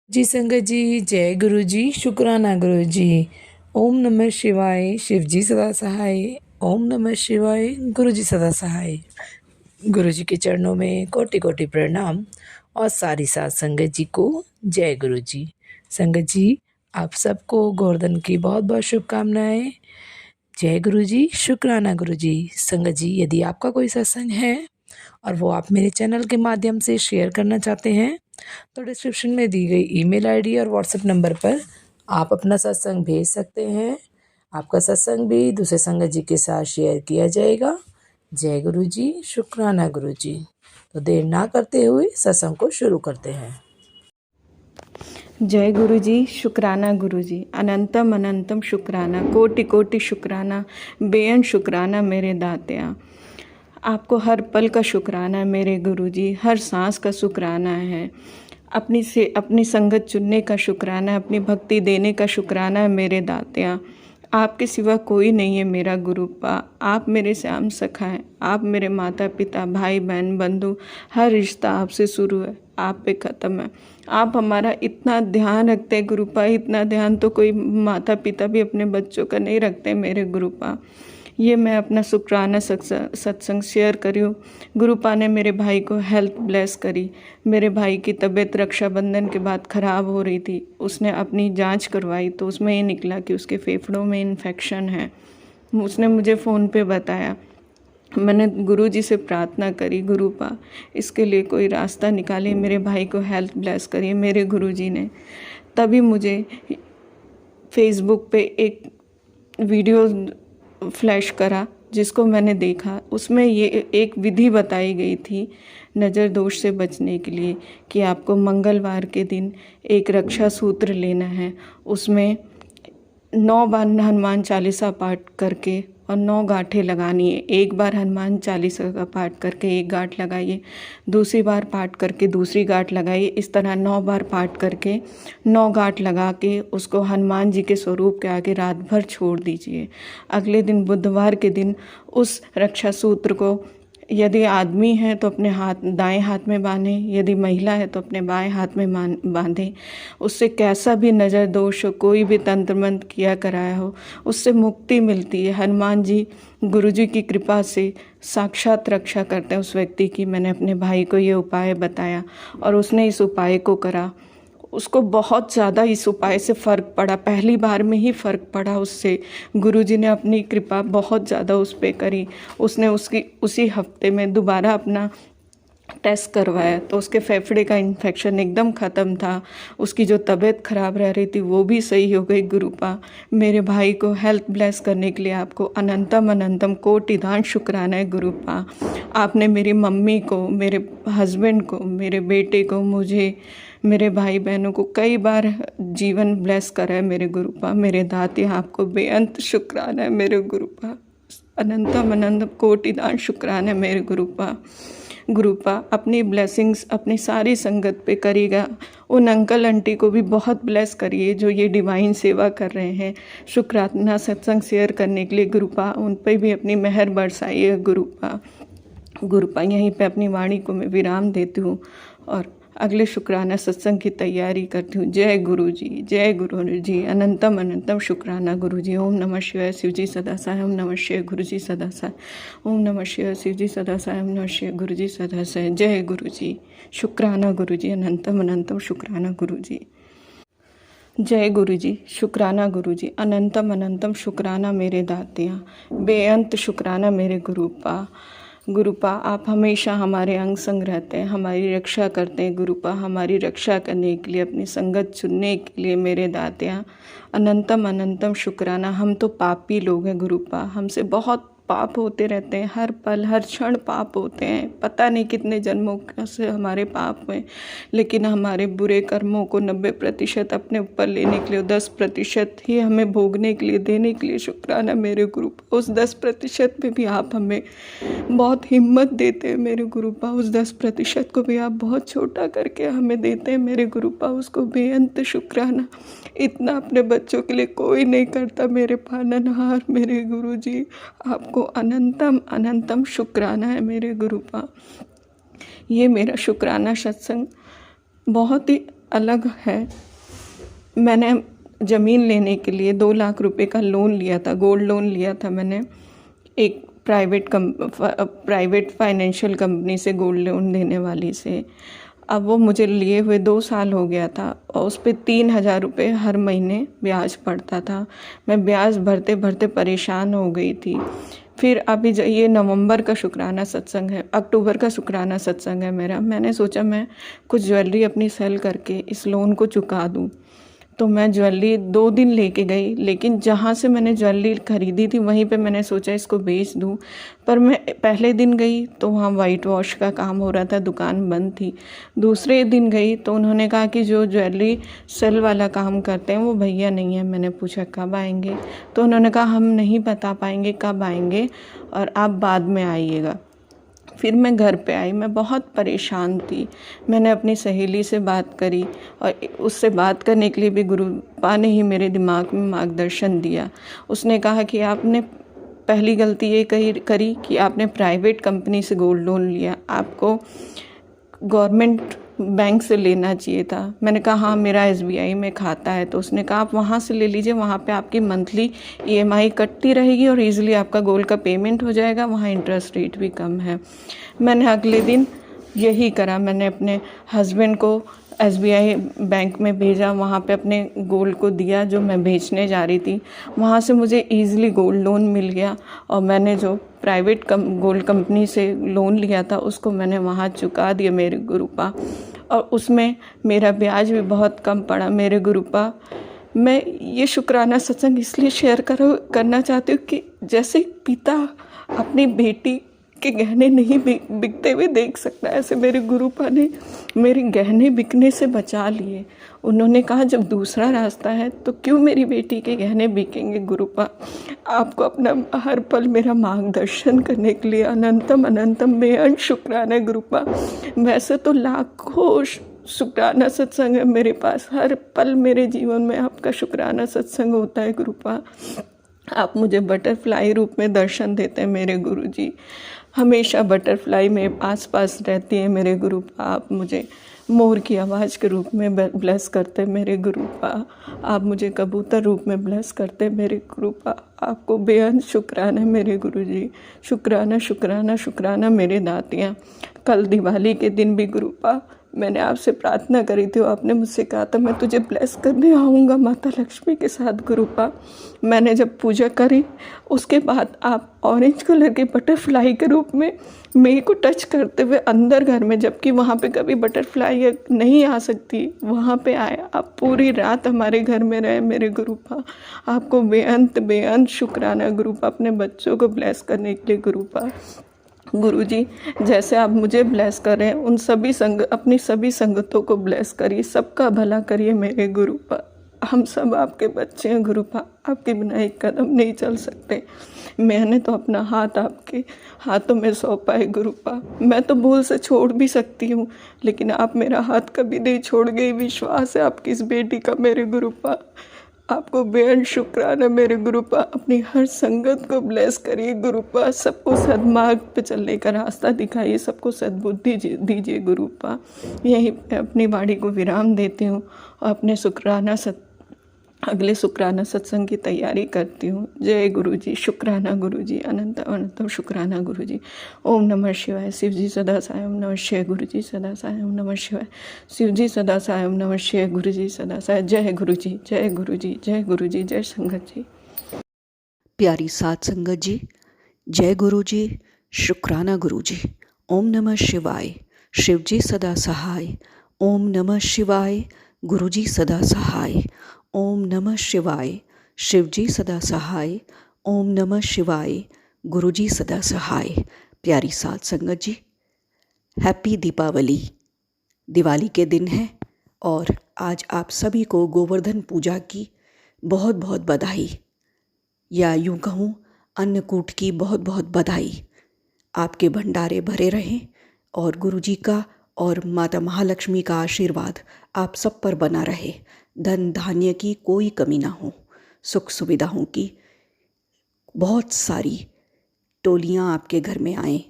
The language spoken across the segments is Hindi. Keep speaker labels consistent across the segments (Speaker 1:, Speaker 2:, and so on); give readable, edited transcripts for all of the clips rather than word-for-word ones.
Speaker 1: जी संगत जी, जय गुरु जी, शुक्राना गुरु जी। ओम नमः शिवाय, शिव जी सदा सहाय। ओम नमः शिवाय, गुरु जी सदा सहाय। गुरु जी के चरणों में कोटि कोटि प्रणाम और सारी साथ संगत जी को जय गुरु जी। संगत जी, आप सबको गोवर्धन की बहुत बहुत शुभकामनाएं। जय गुरु जी, शुक्राना गुरु जी। संगत जी, यदि आपका कोई सत्संग है और वो आप मेरे चैनल के माध्यम से शेयर करना चाहते हैं तो डिस्क्रिप्शन में दी गई ईमेल आईडी और व्हाट्सएप नंबर पर आप अपना सत्संग भेज सकते हैं। आपका सत्संग भी दूसरे संगत जी के साथ शेयर किया जाएगा। जय गुरु जी, शुक्राना गुरु जी। तो देर ना करते हुए सत्संग को शुरू करते हैं।
Speaker 2: जय गुरु जी, शुक्राना गुरु जी। अनंतम अनंतम शुक्राना, कोटि कोटि शुक्राना, बेअंत शुक्राना मेरे दातिया। आपको हर पल का शुक्राना है मेरे गुरु जी, हर सांस का शुक्राना है। अपनी संगत चुनने का शुक्राना है, अपनी भक्ति देने का शुक्राना है मेरे दातिया। आपके सिवा कोई नहीं है मेरा गुरुपा। आप मेरे श्याम सखा हैं, आप मेरे माता पिता भाई बहन बंधु, हर रिश्ता आपसे शुरू है, आप पे ख़त्म है। आप हमारा इतना ध्यान रखते हैं गुरुपा, इतना ध्यान तो कोई माता पिता भी अपने बच्चों का नहीं रखते मेरे गुरुपा। ये मैं अपना शुक्राना सत्संग शेयर करी हूँ। गुरुपा ने मेरे भाई को हेल्थ ब्लेस करी। मेरे भाई की तबीयत रक्षाबंधन के बाद ख़राब हो रही थी, उसने अपनी जांच करवाई तो उसमें ये निकला कि उसके फेफड़ों में इन्फेक्शन है। उसने मुझे फ़ोन पे बताया। मैंने गुरुजी से प्रार्थना करी, गुरुपा इसके लिए कोई रास्ता निकालिए, मेरे भाई को हेल्थ ब्लेस करिए। मेरे गुरुजी ने तभी मुझे फेसबुक पे एक वीडियो फ्लैश करा जिसको मैंने देखा। उसमें ये एक विधि बताई गई थी नज़र दोष से बचने के लिए कि आपको मंगलवार के दिन एक रक्षा सूत्र लेना है। उसमें 9 बार हनुमान चालीसा पाठ करके और 9 गांठें लगानी है। एक बार हनुमान चालीसा का पाठ करके एक गांठ लगाइए, दूसरी बार पाठ करके दूसरी गांठ लगाइए। इस तरह 9 बार पाठ करके 9 गांठ लगा के उसको हनुमान जी के स्वरूप के आगे रात भर छोड़ दीजिए। अगले दिन बुधवार के दिन उस रक्षा सूत्र को यदि आदमी है तो अपने दाएं हाथ में बांधें, यदि महिला है तो अपने बाएं हाथ में बांधें। उससे कैसा भी नज़र दोष हो, कोई भी तंत्र मंत्र किया कराया हो, उससे मुक्ति मिलती है। हनुमान जी गुरु जी की कृपा से साक्षात रक्षा करते हैं उस व्यक्ति की। मैंने अपने भाई को ये उपाय बताया और उसने इस उपाय को करा। उसको बहुत ज़्यादा इस उपाय से फ़र्क पड़ा, पहली बार में ही फ़र्क पड़ा उससे। गुरुजी ने अपनी कृपा बहुत ज़्यादा उस पर करी। उसने उसी हफ्ते में दोबारा अपना टेस्ट करवाया तो उसके फेफड़े का इन्फेक्शन एकदम ख़त्म था। उसकी जो तबीयत ख़राब रह रही थी वो भी सही हो गई। गुरुपा मेरे भाई को हेल्थ ब्लेस करने के लिए आपको अनंतम अनंतम कोटिदान शुक्राना है गुरुपा। आपने मेरी मम्मी को, मेरे हस्बैंड को, मेरे बेटे को, मुझे, मेरे भाई बहनों को कई बार जीवन ब्लेस करा है मेरे गुरुपा। मेरे दाते आपको बेअंत शुक्राना है मेरे गुरुपा। अनंतम अनंत कोटिदान शुक्राना है मेरे गुरुपा। गुरुपा अपनी ब्लेसिंग्स अपनी सारी संगत पे करिएगा। उन अंकल आंटी को भी बहुत ब्लेस करिए जो ये डिवाइन सेवा कर रहे हैं, शुक्राना सत्संग शेयर करने के लिए। गुरुपा उन पर भी अपनी मेहर बरसाइए गुरुपा। गुरुपा यहीं पे अपनी वाणी को मैं विराम देती हूँ और अगले शुक्राना सत्संग की तैयारी करती हूँ। जय गुरु जी, जय गुरु जी। अनंतम अनंतम शुक्राना गुरु जी। ओम नमः शिवाय, शिव जी सदा साय। ओम नमः शिवाय, गुरु जी सदा साय। ओम नमः शिवाय, शिव जी सदा साय। ओम नमः शिवाय, गुरु जी सदा साय। जय गुरु जी, शुक्राना गुरु जी। अनंतम अनंतम शुक्राना गुरु जी। जय गुरु जी, शुक्राना गुरु जी। अनंतम अनंतम शुक्राना मेरे दातिया, बेअंत शुक्राना मेरे गुरुपा। गुरुपा आप हमेशा हमारे अंग संग रहते हैं, हमारी रक्षा करते हैं। गुरुपा हमारी रक्षा करने के लिए, अपनी संगत चुनने के लिए मेरे दातिया अनंतम अनंतम शुक्राना। हम तो पापी लोग हैं गुरुपा, हमसे बहुत पाप होते रहते हैं, हर पल हर क्षण पाप होते हैं। पता नहीं कितने जन्मों से हमारे पाप हुए, लेकिन हमारे बुरे कर्मों को 90% अपने ऊपर लेने के लिए 10% ही हमें भोगने के लिए, देने के लिए शुक्राना मेरे गुरु। उस 10% में भी आप हमें बहुत हिम्मत देते हैं मेरे गुरुपा। उस 10% को भी आप बहुत छोटा करके हमें देते हैं मेरे गुरुपा। उसको बेअंत शुक्राना। इतना अपने बच्चों के लिए कोई नहीं करता मेरे पालनहार मेरे गुरु जी। आपको अनंतम अनंतम शुक्राना है मेरे गुरुपा। ये मेरा शुक्राना सत्संग बहुत ही अलग है। मैंने ज़मीन लेने के लिए 2 लाख रुपए का लोन लिया था, गोल्ड लोन लिया था मैंने एक प्राइवेट फाइनेंशियल कंपनी से, गोल्ड लोन देने वाली से। अब वो मुझे लिए हुए 2 साल हो गया था और उस पे 3,000 रुपये हर महीने ब्याज पड़ता था। मैं ब्याज भरते भरते परेशान हो गई थी। फिर अभी ये नवंबर का शुक्राना सत्संग है, अक्टूबर का शुक्राना सत्संग है मेरा। मैंने सोचा मैं कुछ ज्वेलरी अपनी सेल करके इस लोन को चुका दूँ। तो मैं ज्वेलरी 2 दिन लेके गई, लेकिन जहाँ से मैंने ज्वेलरी ख़रीदी थी वहीं पे मैंने सोचा इसको बेच दूँ। पर मैं पहले दिन गई तो वहाँ वाइट वॉश का काम हो रहा था, दुकान बंद थी। दूसरे दिन गई तो उन्होंने कहा कि जो ज्वेलरी सेल वाला काम करते हैं वो भैया नहीं है। मैंने पूछा कब आएंगे, तो उन्होंने कहा हम नहीं बता पाएंगे कब आएंगे और आप बाद में आइएगा। फिर मैं घर पे आई, मैं बहुत परेशान थी। मैंने अपनी सहेली से बात करी और उससे बात करने के लिए भी गुरुपा ने ही मेरे दिमाग में मार्गदर्शन दिया। उसने कहा कि आपने पहली गलती ये करी कि आपने प्राइवेट कंपनी से गोल्ड लोन लिया, आपको गवर्नमेंट बैंक से लेना चाहिए था। मैंने कहा हाँ मेरा SBI में खाता है। तो उसने कहा आप वहाँ से ले लीजिए, वहाँ पे आपकी मंथली EMI कटती रहेगी और ईज़िली आपका गोल्ड का पेमेंट हो जाएगा, वहाँ इंटरेस्ट रेट भी कम है। मैंने अगले दिन यही करा, मैंने अपने हस्बैंड को SBI बैंक में भेजा, वहाँ पे अपने गोल्ड को दिया जो मैं बेचने जा रही थी। वहाँ से मुझे ईज़िली गोल्ड लोन मिल गया और मैंने जो प्राइवेट गोल्ड कंपनी से लोन लिया था उसको मैंने वहाँ चुका दिया मेरे गुरुपा, और उसमें मेरा ब्याज भी बहुत कम पड़ा मेरे गुरुपा। मैं ये शुक्राना सत्संग इसलिए शेयर करना चाहती हूँ कि जैसे पिता अपनी बेटी के गहने नहीं बिकते हुए देख सकता, ऐसे मेरे गुरुपा ने मेरे गहने बिकने से बचा लिए। उन्होंने कहा जब दूसरा रास्ता है तो क्यों मेरी बेटी के गहने बिकेंगे। गुरुपा आपको अपना हर पल मेरा मार्गदर्शन करने के लिए अनंतम अनंतम बेअंत शुक्राना है गुरुपा। वैसे तो लाखों शुक्राना सत्संग है मेरे पास, हर पल मेरे जीवन में आपका शुक्राना सत्संग होता है गुरुपा। आप मुझे बटरफ्लाई रूप में दर्शन देते हैं मेरे गुरुजी, हमेशा बटरफ्लाई में आसपास रहती है मेरे गुरुपा। आप मुझे मोर की आवाज़ के रूप में ब्लेस करते मेरे गुरुपा। आप मुझे कबूतर रूप में ब्लेस करते मेरे गुरुपा। आपको बेअंत शुक्राना मेरे गुरुजी, शुक्राना शुक्राना शुक्राना मेरे दातियाँ। कल दिवाली के दिन भी गुरुपा मैंने आपसे प्रार्थना करी थी और आपने मुझसे कहा था मैं तुझे ब्लेस करने आऊँगा माता लक्ष्मी के साथ गुरुपा। मैंने जब पूजा करी उसके बाद आप ऑरेंज कलर के बटरफ्लाई के रूप में मेरे को टच करते हुए अंदर घर में, जबकि वहाँ पे कभी बटरफ्लाई नहीं आ सकती, वहाँ पे आए। आप पूरी रात हमारे घर में रहे मेरे गुरुपा। आपको बेअंत शुक्राना गुरुपा, अपने बच्चों को ब्लेस करने के लिए गुरुपा। गुरुजी जैसे आप मुझे ब्लेस कर रहे हैं उन सभी अपनी सभी संगतों को ब्लेस करिए, सबका भला करिए मेरे गुरुपा। हम सब आपके बच्चे हैं गुरुपा, आपके बिना एक कदम नहीं चल सकते। मैंने तो अपना हाथ आपके हाथों में सौंपा है गुरुपा। मैं तो भूल से छोड़ भी सकती हूँ लेकिन आप मेरा हाथ कभी नहीं छोड़ गए, विश्वास है आपकी इस बेटी का मेरे गुरुपा। आपको बेअंत शुक्राना मेरे गुरुपा। अपनी हर संगत को ब्लेस करिए गुरुपा, सबको सद्मार्ग पे चलने का रास्ता दिखाइए, सबको सद्बुद्धि दीजिए गुरुपा। यहीं पे अपनी वाणी को विराम देती हूँ और अपने अगले शुक्राना सत्संग की तैयारी करती हूँ। जय गुरुजी, शुक्राना गुरुजी, अनंत अनंतम शुक्राना गुरुजी। ओम नमः शिवाय। शिव जी सदा साई। ओम नमः शिवाय। गुरुजी सदा साई। ओम नमः शिवाय। शिव जी सदा साई। ओम नमः शिवाय। गुरुजी सदा साई। जय गुरुजी, जय गुरुजी, जय गुरुजी, जय संगत जी।
Speaker 3: प्यारी साथ संगत जी, जय गुरु जी, शुक्राना गुरु जी। ओम नमः शिवाय। शिव जी सदा सहाय। ओम नमः शिवाय। गुरु जी सदा सहाय। ओम नमः शिवाय। शिव जी सदा सहाय। ओम नमः शिवाय। गुरु जी सदा सहाय। प्यारी साथ संगत जी, हैप्पी दीपावली। दिवाली के दिन है और आज आप सभी को गोवर्धन पूजा की बहुत बहुत बधाई, या यूँ कहूँ अन्नकूट की बहुत बहुत बधाई। आपके भंडारे भरे रहें और गुरुजी का और माता महालक्ष्मी का आशीर्वाद आप सब पर बना रहे। धन धान्य की कोई कमी ना हो, सुख सुविधाओं की बहुत सारी टोलियाँ आपके घर में आएँ।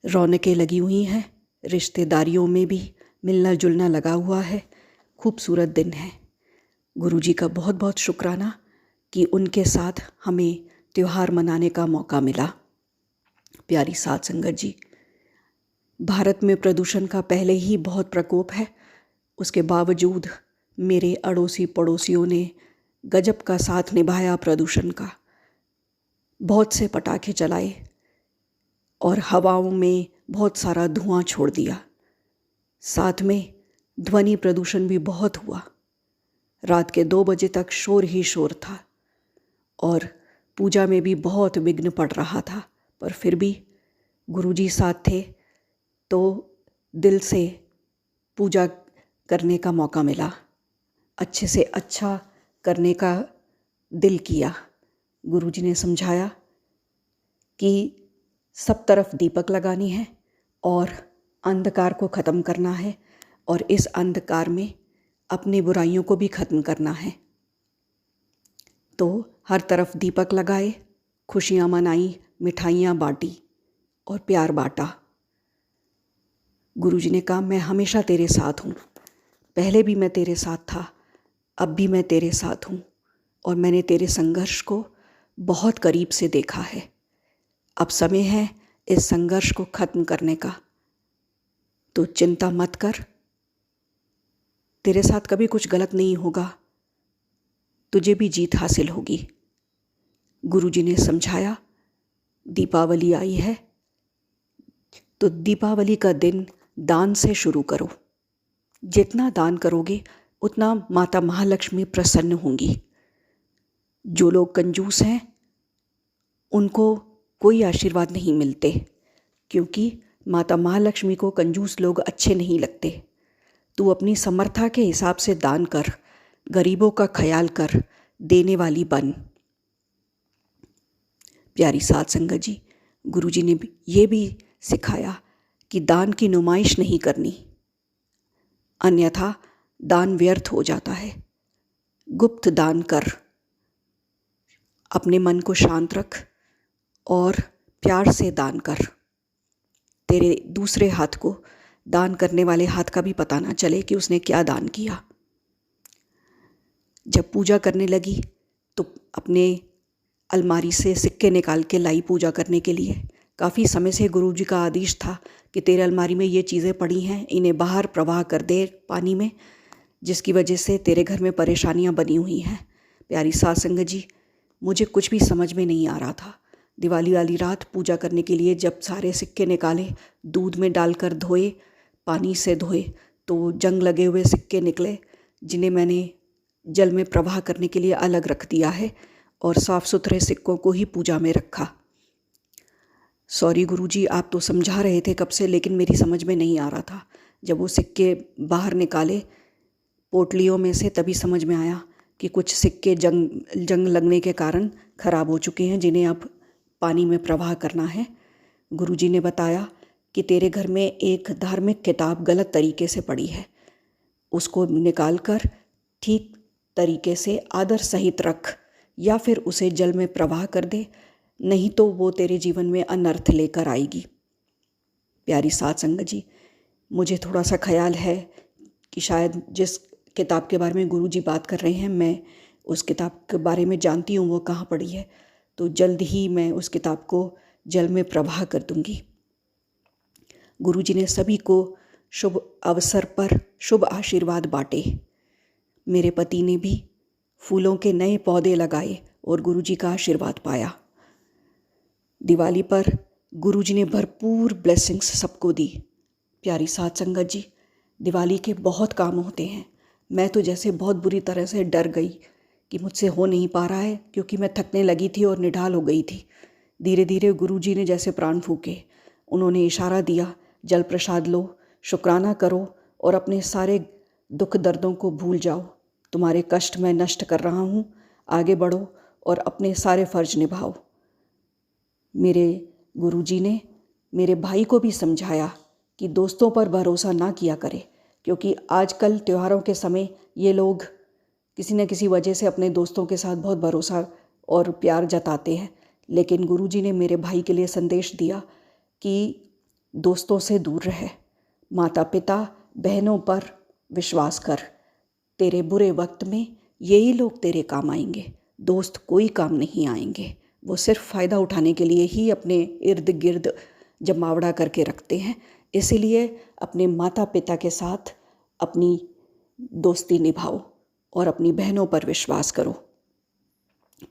Speaker 3: रौनकें लगी हुई हैं, रिश्तेदारियों में भी मिलना जुलना लगा हुआ है। खूबसूरत दिन है। गुरुजी का बहुत बहुत शुक्राना कि उनके साथ हमें त्यौहार मनाने का मौका मिला। प्यारी साध संगत जी, भारत में प्रदूषण का पहले ही बहुत प्रकोप है, उसके बावजूद मेरे अड़ोसी पड़ोसियों ने गजब का साथ निभाया प्रदूषण का। बहुत से पटाखे चलाए और हवाओं में बहुत सारा धुआं छोड़ दिया। साथ में ध्वनि प्रदूषण भी बहुत हुआ। रात के 2 बजे तक शोर ही शोर था और पूजा में भी बहुत विघ्न पड़ रहा था, पर फिर भी गुरुजी साथ थे तो दिल से पूजा करने का मौका मिला। अच्छे से अच्छा करने का दिल किया। गुरुजी ने समझाया कि सब तरफ दीपक लगानी है और अंधकार को ख़त्म करना है और इस अंधकार में अपनी बुराइयों को भी ख़त्म करना है। तो हर तरफ दीपक लगाए, खुशियाँ मनाई, मिठाइयाँ बाँटी और प्यार बाँटा। गुरुजी ने कहा, मैं हमेशा तेरे साथ हूँ। पहले भी मैं तेरे साथ था, अब भी मैं तेरे साथ हूँ और मैंने तेरे संघर्ष को बहुत करीब से देखा है। अब समय है इस संघर्ष को ख़त्म करने का, तो चिंता मत कर। तेरे साथ कभी कुछ गलत नहीं होगा, तुझे भी जीत हासिल होगी। गुरुजी ने समझाया, दीपावली आई है तो दीपावली का दिन दान से शुरू करो। जितना दान करोगे उतना माता महालक्ष्मी प्रसन्न होंगी। जो लोग कंजूस हैं उनको कोई आशीर्वाद नहीं मिलते, क्योंकि माता महालक्ष्मी को कंजूस लोग अच्छे नहीं लगते। तू अपनी समर्था के हिसाब से दान कर, गरीबों का ख्याल कर, देने वाली बन। प्यारी साध संगत जी, गुरुजी ने ये भी सिखाया कि दान की नुमाइश नहीं करनी, अन्यथा दान व्यर्थ हो जाता है। गुप्त दान कर, अपने मन को शांत रख और प्यार से दान कर। तेरे दूसरे हाथ को दान करने वाले हाथ का भी पता ना चले कि उसने क्या दान किया। जब पूजा करने लगी तो अपने अलमारी से सिक्के निकाल के लाई पूजा करने के लिए। काफ़ी समय से गुरुजी का आदेश था कि तेरे अलमारी में ये चीज़ें पड़ी हैं, इन्हें बाहर प्रवाह कर दे पानी में, जिसकी वजह से तेरे घर में परेशानियां बनी हुई हैं। प्यारी साध संगत जी, मुझे कुछ भी समझ में नहीं आ रहा था। दिवाली वाली रात पूजा करने के लिए जब सारे सिक्के निकाले, दूध में डालकर धोए, पानी से धोए, तो जंग लगे हुए सिक्के निकले, जिन्हें मैंने जल में प्रवाह करने के लिए अलग रख दिया है और साफ़ सुथरे सिक्कों को ही पूजा में रखा। सॉरी गुरुजी, आप तो समझा रहे थे कब से, लेकिन मेरी समझ में नहीं आ रहा था। जब वो सिक्के बाहर निकाले पोटलियों में से, तभी समझ में आया कि कुछ सिक्के जंग लगने के कारण ख़राब हो चुके हैं, जिन्हें अब पानी में प्रवाह करना है। गुरुजी ने बताया कि तेरे घर में एक धार्मिक किताब गलत तरीके से पड़ी है, उसको निकाल कर ठीक तरीके से आदर सहित रख, या फिर उसे जल में प्रवाह कर दे, नहीं तो वो तेरे जीवन में अनर्थ लेकर आएगी। प्यारी साध संगत जी, मुझे थोड़ा सा ख्याल है कि शायद जिस किताब के बारे में गुरुजी बात कर रहे हैं, मैं उस किताब के बारे में जानती हूँ वो कहाँ पड़ी है, तो जल्द ही मैं उस किताब को जल में प्रवाह कर दूँगी। गुरुजी ने सभी को शुभ अवसर पर शुभ आशीर्वाद बांटे। मेरे पति ने भी फूलों के नए पौधे लगाए और गुरुजी का आशीर्वाद पाया। दिवाली पर गुरुजी ने भरपूर ब्लेसिंग्स सबको दी। प्यारी साध संगत जी, दिवाली के बहुत काम होते हैं। मैं तो जैसे बहुत बुरी तरह से डर गई कि मुझसे हो नहीं पा रहा है, क्योंकि मैं थकने लगी थी और निढाल हो गई थी। धीरे धीरे गुरुजी ने जैसे प्राण फूके, उन्होंने इशारा दिया, जल प्रसाद लो, शुक्राना करो और अपने सारे दुख दर्दों को भूल जाओ। तुम्हारे कष्ट मैं नष्ट कर रहा हूँ, आगे बढ़ो और अपने सारे फर्ज निभाओ। मेरे गुरुजी ने मेरे भाई को भी समझाया कि दोस्तों पर भरोसा ना किया करे, क्योंकि आजकल त्योहारों के समय ये लोग किसी न किसी वजह से अपने दोस्तों के साथ बहुत भरोसा और प्यार जताते हैं। लेकिन गुरुजी ने मेरे भाई के लिए संदेश दिया कि दोस्तों से दूर रहे, माता पिता बहनों पर विश्वास कर, तेरे बुरे वक्त में यही लोग तेरे काम आएंगे, दोस्त कोई काम नहीं आएंगे। वो सिर्फ फ़ायदा उठाने के लिए ही अपने इर्द गिर्द जमावड़ा करके रखते हैं। इसीलिए अपने माता पिता के साथ अपनी दोस्ती निभाओ और अपनी बहनों पर विश्वास करो।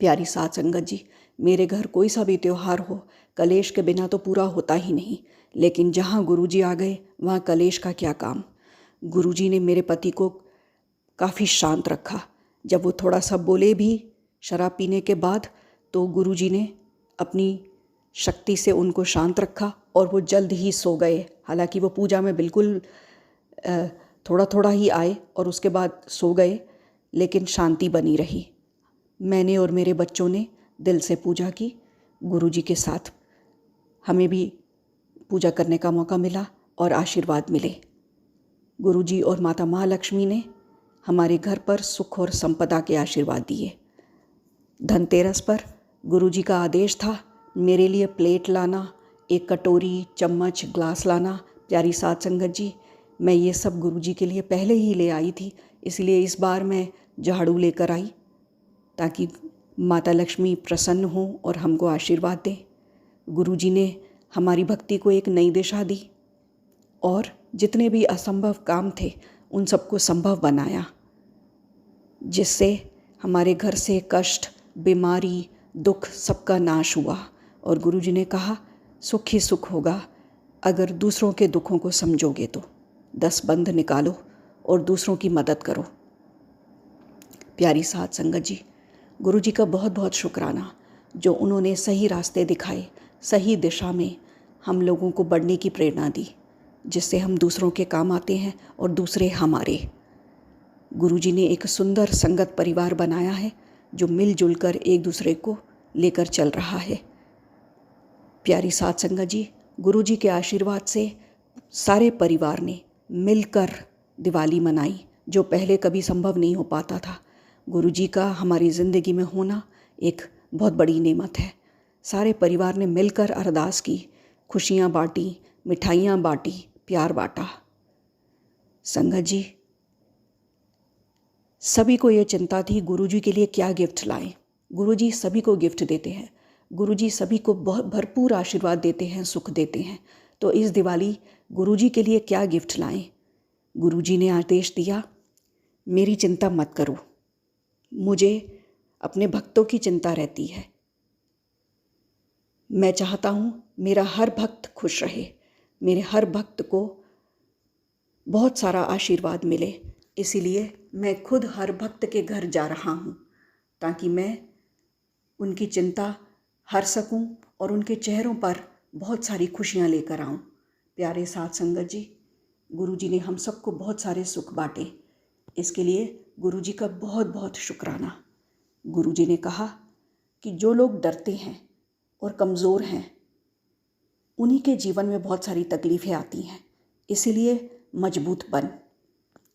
Speaker 3: प्यारी साथ संगत जी, मेरे घर कोई सा भी त्यौहार हो, कलेश के बिना तो पूरा होता ही नहीं। लेकिन जहाँ गुरुजी आ गए वहाँ कलेश का क्या काम। गुरुजी ने मेरे पति को काफ़ी शांत रखा। जब वो थोड़ा सा बोले भी शराब पीने के बाद, तो गुरुजी ने अपनी शक्ति से उनको शांत रखा और वो जल्द ही सो गए। हालांकि वो पूजा में बिल्कुल थोड़ा थोड़ा ही आए और उसके बाद सो गए, लेकिन शांति बनी रही। मैंने और मेरे बच्चों ने दिल से पूजा की। गुरुजी के साथ हमें भी पूजा करने का मौका मिला और आशीर्वाद मिले। गुरुजी और माता महालक्ष्मी ने हमारे घर पर सुख और संपदा के आशीर्वाद दिए। धनतेरस पर गुरुजी का आदेश था मेरे लिए प्लेट लाना, एक कटोरी, चम्मच, ग्लास लाना। प्यारी साथ संगत जी, मैं ये सब गुरुजी के लिए पहले ही ले आई थी, इसलिए इस बार मैं झाड़ू लेकर आई ताकि माता लक्ष्मी प्रसन्न हो और हमको आशीर्वाद दें। गुरुजी ने हमारी भक्ति को एक नई दिशा दी और जितने भी असंभव काम थे उन सबको संभव बनाया, जिससे हमारे घर से कष्ट, बीमारी, दुख सबका नाश हुआ। और गुरुजी ने कहा सुख ही सुख होगा अगर दूसरों के दुखों को समझोगे तो। 10 बंध निकालो और दूसरों की मदद करो। प्यारी साथ संगत जी, गुरुजी का बहुत बहुत शुक्राना जो उन्होंने सही रास्ते दिखाए, सही दिशा में हम लोगों को बढ़ने की प्रेरणा दी, जिससे हम दूसरों के काम आते हैं और दूसरे हमारे। गुरुजी ने एक सुंदर संगत परिवार बनाया है जो मिलजुल कर एक दूसरे को लेकर चल रहा है। प्यारी साथ संगत जी, गुरुजी के आशीर्वाद से सारे परिवार ने मिलकर दिवाली मनाई, जो पहले कभी संभव नहीं हो पाता था। गुरुजी का हमारी ज़िंदगी में होना एक बहुत बड़ी नेमत है। सारे परिवार ने मिलकर अरदास की, खुशियाँ बांटी, मिठाइयाँ बांटी, प्यार बांटा। संगत जी, सभी को ये चिंता थी गुरुजी के लिए क्या गिफ्ट लाएं। गुरुजी सभी को गिफ्ट देते हैं, गुरुजी सभी को बहुत भरपूर आशीर्वाद देते हैं, सुख देते हैं। तो इस दिवाली गुरुजी के लिए क्या गिफ्ट लाएं। गुरुजी ने आदेश दिया, मेरी चिंता मत करो, मुझे अपने भक्तों की चिंता रहती है। मैं चाहता हूँ मेरा हर भक्त खुश रहे, मेरे हर भक्त को बहुत सारा आशीर्वाद मिले। इसीलिए मैं खुद हर भक्त के घर जा रहा हूँ ताकि मैं उनकी चिंता हर सकूँ और उनके चेहरों पर बहुत सारी खुशियाँ लेकर आऊँ। प्यारे साथ संगत जी, गुरुजी ने हम सबको बहुत सारे सुख बांटे, इसके लिए गुरुजी का बहुत बहुत शुक्राना। गुरुजी ने कहा कि जो लोग डरते हैं और कमज़ोर हैं उन्हीं के जीवन में बहुत सारी तकलीफ़ें आती हैं, इसीलिए मजबूत बन।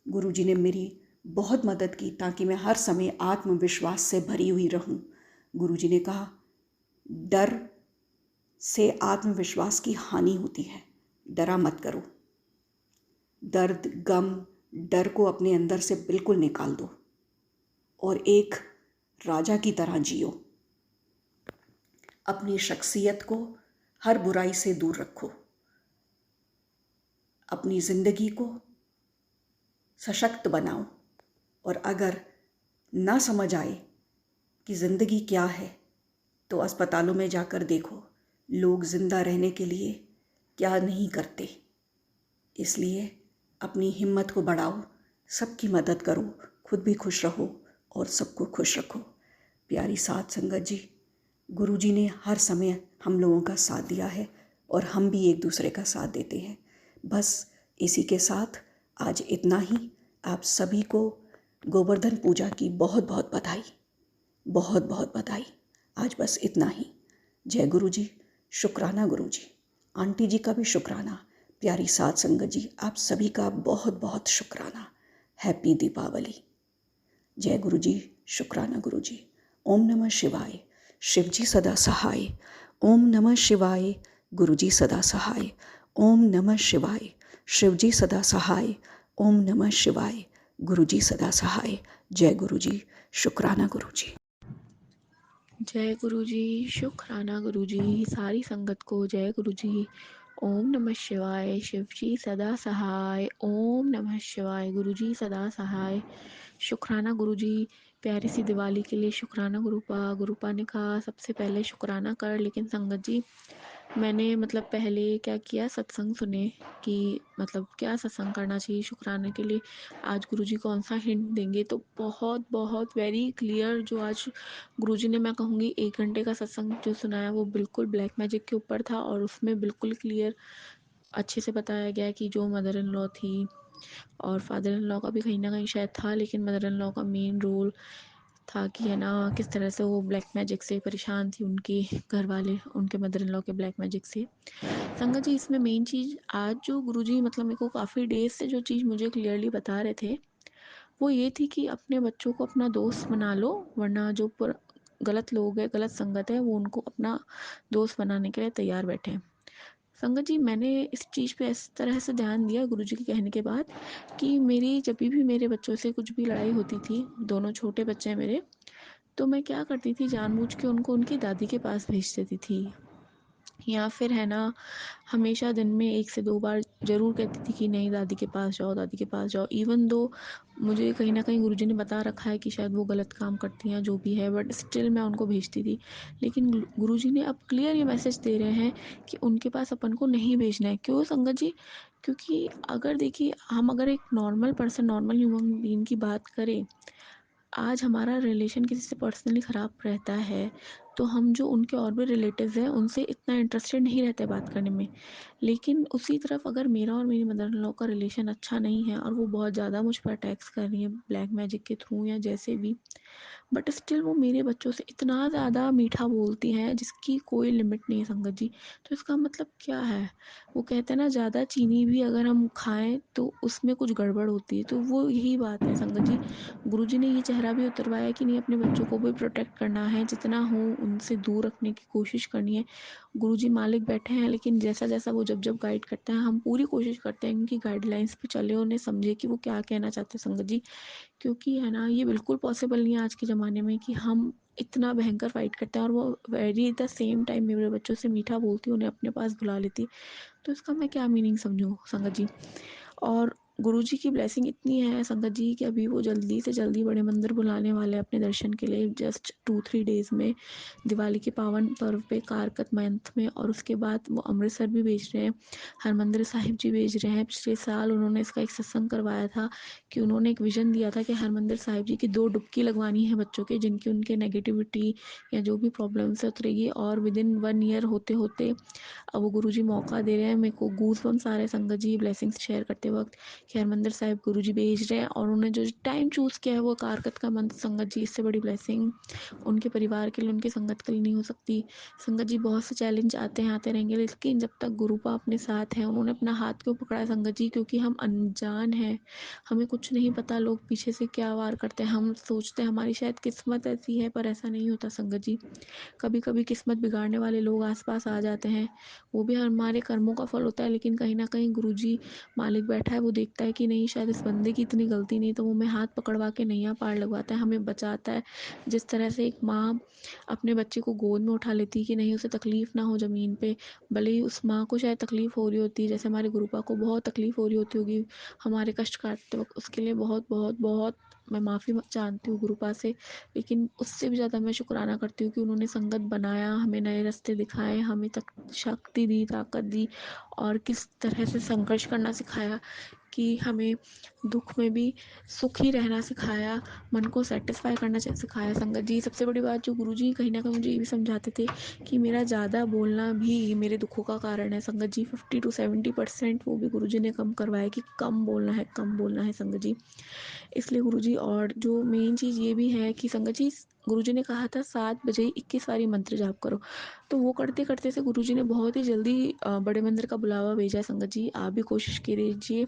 Speaker 3: गुरुजी ने मेरी बहुत मदद की ताकि मैं हर समय आत्मविश्वास से भरी हुई रहूं। गुरुजी ने कहा डर से आत्मविश्वास की हानि होती है, डरा मत करो। दर्द, गम, डर को अपने अंदर से बिल्कुल निकाल दो और एक राजा की तरह जियो। अपनी शख्सियत को हर बुराई से दूर रखो, अपनी ज़िंदगी को सशक्त बनाओ। और अगर ना समझ आए कि ज़िंदगी क्या है तो अस्पतालों में जाकर देखो, लोग ज़िंदा रहने के लिए क्या नहीं करते। इसलिए अपनी हिम्मत को बढ़ाओ, सबकी मदद करो, खुद भी खुश रहो और सबको खुश रखो। प्यारी साथ संगत जी, गुरुजी ने हर समय हम लोगों का साथ दिया है और हम भी एक दूसरे का साथ देते हैं। बस इसी के साथ आज इतना ही। आप सभी को गोवर्धन पूजा की बहुत बहुत बधाई, बहुत बहुत बधाई। आज बस इतना ही। जय गुरुजी, शुक्राना गुरुजी, आंटी जी का भी शुक्राना। प्यारी साथ संगत जी, आप सभी का बहुत बहुत शुक्राना। हैप्पी दीपावली। जय गुरुजी, शुक्राना गुरुजी। ओम नमः शिवाय, शिवजी सदा सहाय। ओम नमः शिवाय, गुरुजी सदा सहाय। ओम नमः शिवाय, शिवजी सदा सहाय। ओम नमः शिवाय, गुरु जी सदा सहाय। जय गुरु जी, शुक्राना गुरु जी।
Speaker 4: जय गुरु जी, शुक्राना गुरु जी, सारी संगत को जय गुरु जी। ओम नमः शिवाय, शिव जी सदा सहाय। ओम नमः शिवाय, गुरु जी सदा सहाय। शुक्राना गुरु जी, प्यारी सी दिवाली के लिए शुक्राना गुरुपा ने कहा सबसे पहले शुक्राना कर, लेकिन संगत जी मैंने मतलब पहले क्या किया, सत्संग सुने कि मतलब क्या सत्संग करना चाहिए शुक्राने के लिए, आज गुरुजी कौन सा हिंट देंगे, तो बहुत बहुत वेरी क्लियर जो आज गुरुजी ने, मैं कहूँगी 1 घंटे का सत्संग जो सुनाया वो बिल्कुल ब्लैक मैजिक के ऊपर था, और उसमें बिल्कुल क्लियर अच्छे से बताया गया कि जो मदर इन लॉ थी और फादर इन लॉ का भी कहीं ना कहीं शायद था, लेकिन मदर इन लॉ का मेन रोल था कि है ना किस तरह से वो ब्लैक मैजिक से परेशान थी, उनके घर वाले उनके मदर इन लॉ के ब्लैक मैजिक से। संगत जी इसमें मेन चीज़ आज जो गुरुजी मतलब मेरे को काफ़ी डेज से जो चीज़ मुझे क्लियरली बता रहे थे वो ये थी कि अपने बच्चों को अपना दोस्त बना लो, वरना जो गलत लोग हैं, गलत संगत है, वो उनको अपना दोस्त बनाने के लिए तैयार बैठे हैं। संगत जी मैंने इस चीज़ पे इस तरह से ध्यान दिया गुरुजी के कहने के बाद कि मेरी जब भी मेरे बच्चों से कुछ भी लड़ाई होती थी, दोनों छोटे बच्चे हैं मेरे, तो मैं क्या करती थी, जानबूझ के उनको उनकी दादी के पास भेज देती थी, या फिर है ना हमेशा दिन में 1 से 2 बार ज़रूर कहती थी कि नहीं दादी के पास जाओ, दादी के पास जाओ, इवन दो मुझे कहीं ना कहीं गुरुजी ने बता रखा है कि शायद वो गलत काम करती हैं जो भी है, बट स्टिल मैं उनको भेजती थी। लेकिन गुरुजी ने अब क्लियर ये मैसेज दे रहे हैं कि उनके पास अपन को नहीं भेजना है। क्यों संगत जी? क्योंकि अगर देखिए हम अगर एक normal person, normal human being की बात करें, आज हमारा रिलेशन किसी से पर्सनली ख़राब रहता है तो हम जो उनके और भी रिलेटिव्स हैं उनसे इतना इंटरेस्टेड नहीं रहते बात करने में। लेकिन उसी तरफ अगर मेरा और मेरी मदर इन लॉ का रिलेशन अच्छा नहीं है और वो बहुत ज़्यादा मुझ पर अटैक्स कर रही है ब्लैक मैजिक के थ्रू या जैसे भी, बट स्टिल वो मेरे बच्चों से इतना ज़्यादा मीठा बोलती हैं जिसकी कोई लिमिट नहीं है संगत जी। तो इसका मतलब क्या है? वो कहते हैं ना ज़्यादा चीनी भी अगर हम खाएं तो उसमें कुछ गड़बड़ होती है, तो वो यही बात है संगत जी। गुरुजी ने ये चेहरा भी उतरवाया कि नहीं, अपने बच्चों को भी प्रोटेक्ट करना है, जितना हो उनसे दूर रखने की कोशिश करनी है। गुरुजी मालिक बैठे हैं, लेकिन जैसा जैसा वो जब जब गाइड करते हैं हम पूरी कोशिश करते हैं उनकी गाइडलाइंस पे चले, उन्हें समझे कि वो क्या कहना चाहते हैं संगत जी। क्योंकि है ना ये बिल्कुल पॉसिबल नहीं है आज के ज़माने में कि हम इतना भयंकर फाइट करते हैं और वो वेरी द सेम टाइम मेरे बच्चों से मीठा बोलती, उन्हें अपने पास बुला लेती। तो इसका मैं क्या मीनिंग समझूँ संगत जी? और गुरुजी की ब्लेसिंग इतनी है संगत जी कि अभी वो जल्दी से जल्दी बड़े मंदिर बुलाने वाले हैं अपने दर्शन के लिए, जस्ट 2-3 डेज़ में, दिवाली के पावन पर्व पे कारतक मंथ में, और उसके बाद वो अमृतसर भी भेज रहे हैं, हरमंदिर साहिब जी भेज रहे हैं। पिछले साल उन्होंने इसका एक सत्संग करवाया था कि उन्होंने एक विज़न दिया था कि हरमंदिर साहिब जी की 2 डुबकी लगवानी है बच्चों के, जिनकी उनके नेगेटिविटी या जो भी प्रॉब्लम्स है उतरेगी, और विदिन 1 ईयर होते होते अब वो गुरुजी मौका दे रहे हैं। मेरे को गूज़बम्प्स आ रहे हैं संगत जी ब्लेसिंग्स शेयर करते वक्त कि हरमंदिर साहिब गुरुजी भेज रहे हैं, और उन्होंने जो टाइम चूज़ किया है वो कारकत का मंथ संगत जी, इससे बड़ी ब्लेसिंग उनके परिवार के लिए, उनके संगत के लिए नहीं हो सकती। संगत जी बहुत से चैलेंज आते हैं आते रहेंगे, लेकिन जब तक गुरुपा अपने साथ हैं, उन्होंने अपना हाथ क्यों पकड़ा है संगत जी? क्योंकि हम अनजान हैं, हमें कुछ नहीं पता लोग पीछे से क्या वार करते हैं, हम सोचते हैं हमारी शायद किस्मत ऐसी है, पर ऐसा नहीं होता संगत जी। कभी कभी किस्मत बिगाड़ने वाले लोग आसपास आ जाते हैं, वो भी हमारे कर्मों का फल होता है, लेकिन कहीं ना कहीं गुरुजी मालिक बैठा है, वो देखता है कि नहीं शायद इस बंदे की इतनी गलती नहीं, तो वो हमें हाथ पकड़वा के नैया पार लगवाता है, हमें बचाता है। जिस तरह से एक माँ अपने बच्चे को गोद में उठा लेती है कि नहीं उसे तकलीफ़ ना हो ज़मीन पे, भले ही उस माँ को शायद तकलीफ़ हो रही होती है, जैसे हमारे गुरुपा को बहुत तकलीफ़ हो रही होती होगी हमारे कष्ट काटते वक्त, उसके लिए बहुत बहुत बहुत मैं माफ़ी जानती हूँ गुरुपा से। लेकिन उससे भी ज़्यादा मैं शुक्राना करती हूँ कि उन्होंने संगत बनाया, हमें नए रास्ते दिखाए, हमें तक शक्ति दी, ताकत दी, और किस तरह से संघर्ष करना सिखाया कि हमें दुख में भी सुखी रहना सिखाया, मन को सेटिस्फाई करना सिखाया। संगत जी सबसे बड़ी बात जो गुरुजी कहीं ना कहीं मुझे ये भी समझाते थे कि मेरा ज़्यादा बोलना भी मेरे दुखों का कारण है संगत जी। 50 to 70% वो भी गुरुजी ने कम करवाया कि कम बोलना है, कम बोलना है संगत जी। इसलिए गुरुजी, और जो मेन चीज़ ये भी है कि संगत जी गुरुजी ने कहा था 7 बजे 21 बारी मंत्र जाप करो, तो वो करते करते से गुरुजी ने बहुत ही जल्दी बड़े मंदिर का बुलावा भेजा है संगत जी। आप भी कोशिश कीजिए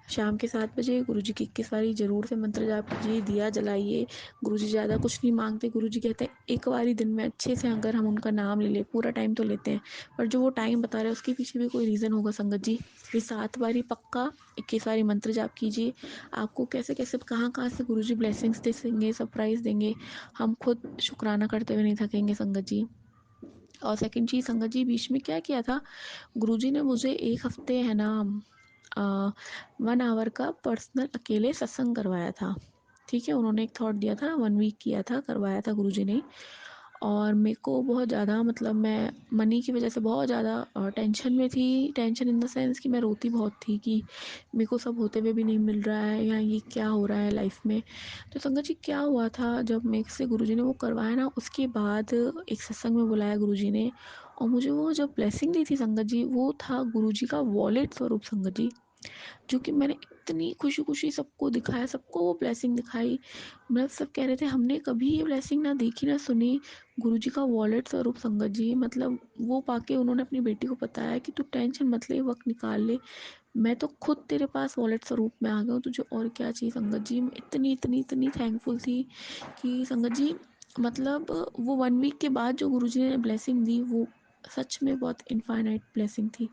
Speaker 4: शाम के 7 बजे गुरुजी की 21 बारी ज़रूर से मंत्र जाप कीजिए, दिया जलाइए। गुरुजी ज़्यादा कुछ नहीं माँगते, गुरुजी कहते हैं एक बारी दिन में अच्छे से अगर हम उनका नाम ले लें, पूरा टाइम तो लेते हैं, पर जो वो टाइम बता रहे हैं उसके पीछे भी कोई रीज़न होगा संगत जी। ये 7 बारी पक्का 21 बारी मंत्र जाप कीजिए। आपको कैसे-कैसे, कहाँ-कहाँ से गुरुजी ब्लेसिंग्स देंगे, सरप्राइज़ देंगे, हम खुद शुकराना करते हुए नहीं थकेंगे संगत जी। और सेकंड चीज़ संगत जी, बीच में क्या किया था, गुरुजी ने मुझे 1 हफ्ते है ना 1 आवर का पर्सनल अकेले सत्संग करवाया था। ठीक है, उन्होंने एक थॉट दिया था, 1 वीक किया था, करवाया था गुरुजी ने। और मेरे को बहुत ज़्यादा, मतलब मैं मनी की वजह से बहुत ज़्यादा टेंशन में थी। टेंशन इन द सेंस कि मैं रोती बहुत थी कि मेरे को सब होते हुए भी नहीं मिल रहा है, या ये क्या हो रहा है लाइफ में। तो संगत जी क्या हुआ था, जब मेरे से गुरुजी ने वो करवाया ना, उसके बाद एक सत्संग में बुलाया गुरुजी ने, और मुझे वो जो ब्लेसिंग दी थी संगत जी, वो था गुरुजी का वॉलेट स्वरूप संगत जी। जो कि मैंने इतनी खुशी-खुशी सबको दिखाया, सबको वो ब्लेसिंग दिखाई। मतलब सब कह रहे थे हमने कभी ये ब्लेसिंग ना देखी ना सुनी। गुरुजी का वॉलेट स्वरूप संगत जी, मतलब वो पाके उन्होंने अपनी बेटी को बताया कि तू टेंशन मत ले, वक़्त निकाल ले, मैं तो खुद तेरे पास वॉलेट स्वरूप में आ गया हूँ, तुझे और क्या चाहिए संगत जी। मैं इतनी, इतनी, इतनी थैंकफुल थी कि संगत जी, मतलब वो 1 वीक के बाद जो गुरुजी ने ब्लेसिंग दी, वो सच में बहुत इनफाइनाइट ब्लेसिंग थी।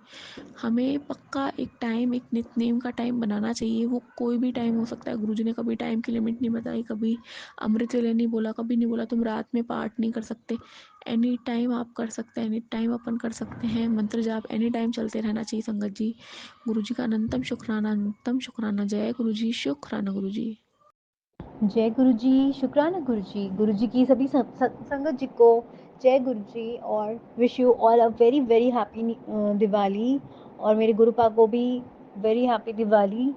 Speaker 4: हमें पक्का एक टाइम, एक नितनेम का टाइम बनाना चाहिए, वो कोई भी टाइम हो सकता है। गुरुजी ने कभी टाइम की लिमिट नहीं बताई, कभी अमृत वेले नहीं बोला, कभी नहीं बोला तुम रात में पाठ नहीं कर सकते। एनी टाइम आप कर सकते हैं, एनी टाइम अपन कर सकते हैं। मंत्र जाप एनी टाइम चलते रहना चाहिए संगत जी। गुरुजी का अनंतम शुक्राना, अनंतम शुक्राना। जय गुरुजी, शुक्राना गुरुजी।
Speaker 5: जय गुरु जी, शुक्राना गुरु जी की सभी संगत जी को जय गुरु जी, और wish you all a very very happy Diwali, और मेरे गुरुपा को भी वेरी हैप्पी दिवाली।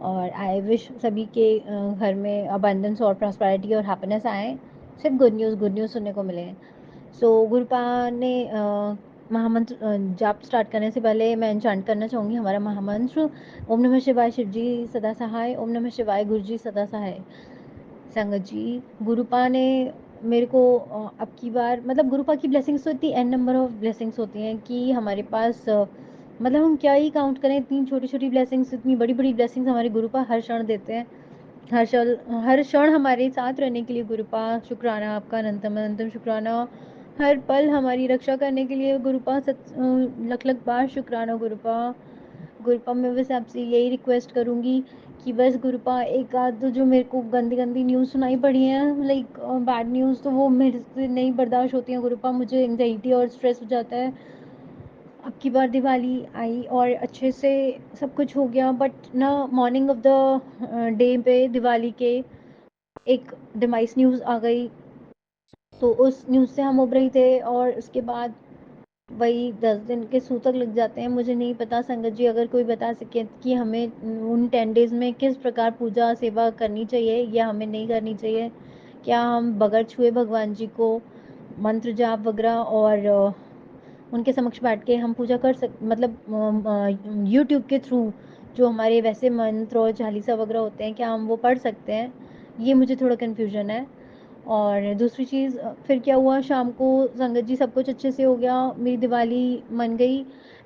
Speaker 5: और आई विश सभी के घर में अबंडेंस और प्रॉस्पेरिटी और हैप्पीनेस आए, सिर्फ गुड न्यूज़ सुनने को मिले। सो गुरुपा ने महामंत्र जाप स्टार्ट करने से पहले मैं एन्चांट करना चाहूँगी हमारा महामंत्र। ओम नमः शिवाय, शिव जी सदा सहाय। ओम नमः शिवाय, गुरु जी सदा सहाय। संगत जी, गुरुपा ने मेरे को अब की बार, मतलब गुरुपा की ब्लेसिंग्स तो इतनी एन नंबर ऑफ ब्लेसिंग्स होती हैं कि हमारे पास मतलब हम क्या ही काउंट करें, इतनी छोटी छोटी ब्लेसिंग्स, इतनी बड़ी बड़ी ब्लेसिंग्स हमारे गुरुपा हर क्षण देते हैं। हर क्षण हमारे साथ रहने के लिए गुरुपा, शुक्राना आपका, अनंतम अनंतम शुक्राना। हर पल हमारी रक्षा करने के लिए गुरुपा, लख लख बार शुक्राना गुरुपा। गुरुपा मैं बस आपसे यही रिक्वेस्ट करूँगी कि बस गुरुपा एक आध जो मेरे को गंदी गंदी न्यूज़ सुनाई पड़ी हैं, लाइक बैड न्यूज़, तो वो मेरे से नहीं बर्दाश्त होती हैं गुरुपा, मुझे एंजाइटी और स्ट्रेस हो जाता है। अब की बार दिवाली आई और अच्छे से सब कुछ हो गया, बट ना मॉर्निंग ऑफ द डे पे दिवाली के एक डिमाइस न्यूज़ आ गई, तो उस न्यूज़ से हम उब रहे थे, और उसके बाद वही 10 दिन के सूतक लग जाते हैं। मुझे नहीं पता संगत जी, अगर कोई बता सके कि हमें उन 10 डेज में किस प्रकार पूजा सेवा करनी चाहिए या हमें नहीं करनी चाहिए। क्या हम बगैर छुए भगवान जी को मंत्र जाप वगैरह और उनके समक्ष बैठ के हम पूजा कर मतलब यूट्यूब के थ्रू जो हमारे वैसे मंत्र और चालीसा वगैरह होते हैं, क्या हम वो पढ़ सकते हैं? ये मुझे थोड़ा कन्फ्यूजन है। और दूसरी चीज़, फिर क्या हुआ, शाम को संगत जी सब कुछ अच्छे से हो गया, मेरी दिवाली मन गई।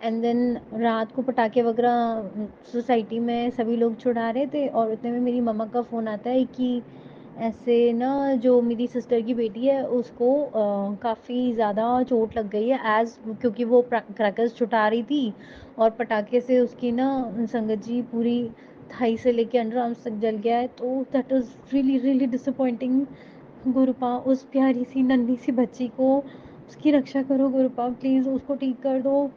Speaker 5: एंड देन रात को पटाखे वगैरह सोसाइटी में सभी लोग छुड़ा रहे थे, और उतने में मेरी मम्मा का फ़ोन आता है कि ऐसे ना जो मेरी सिस्टर की बेटी है उसको काफ़ी ज़्यादा चोट लग गई है, एज़ क्योंकि वो क्रैकर्स छुटा रही थी और पटाखे से उसकी ना संगत जी पूरी थाई से लेके अंडर आर्म्स तक जल गया है। तो that is really really disappointing. गुरुपा, उस प्यारी सी नन्ही सी बच्ची को, उसकी रक्षा करो गुरुपा, प्लीज़ उसको ठीक कर दो।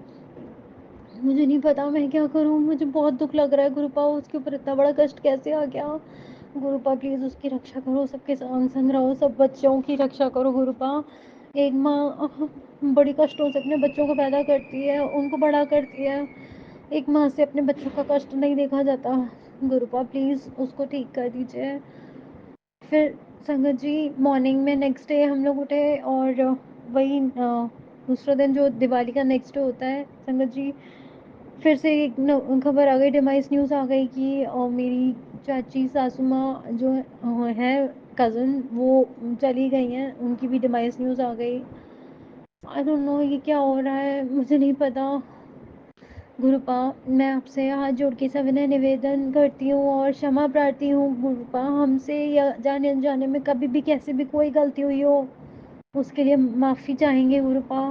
Speaker 5: मुझे नहीं पता मैं क्या करूँ, मुझे बहुत दुख लग रहा है गुरुपा, उसके ऊपर इतना बड़ा कष्ट कैसे आ गया। गुरुपा प्लीज़ उसकी रक्षा करो, सबके संग संग रहो, सब बच्चों की रक्षा करो गुरुपा। एक माँ बड़ी कष्टों से अपने बच्चों को पैदा करती है, उनको बड़ा करती है। एक माँ से अपने बच्चों का कष्ट नहीं देखा जाता। गुरुपा प्लीज़ उसको ठीक कर दीजिए। फिर संगत जी, मॉर्निंग में नेक्स्ट डे हम लोग उठे, और वही दूसरा दिन जो दिवाली का नेक्स्ट डे होता है संगत जी, फिर से एक खबर आ गई, डिमाइस न्यूज़ आ गई कि मेरी चाची सासू माँ जो है कज़न, वो चली गई हैं, उनकी भी डिमाइस न्यूज़ आ गई। आई डोंट नो ये क्या हो रहा है, मुझे नहीं पता। गुरुपा, मैं आपसे हाथ जोड़ के सविनय निवेदन करती हूँ और क्षमा प्रार्थी हूँ गुरुपा, हमसे या जाने अनजाने में कभी भी कैसे भी कोई गलती हुई हो उसके लिए माफ़ी चाहेंगे गुरुपा।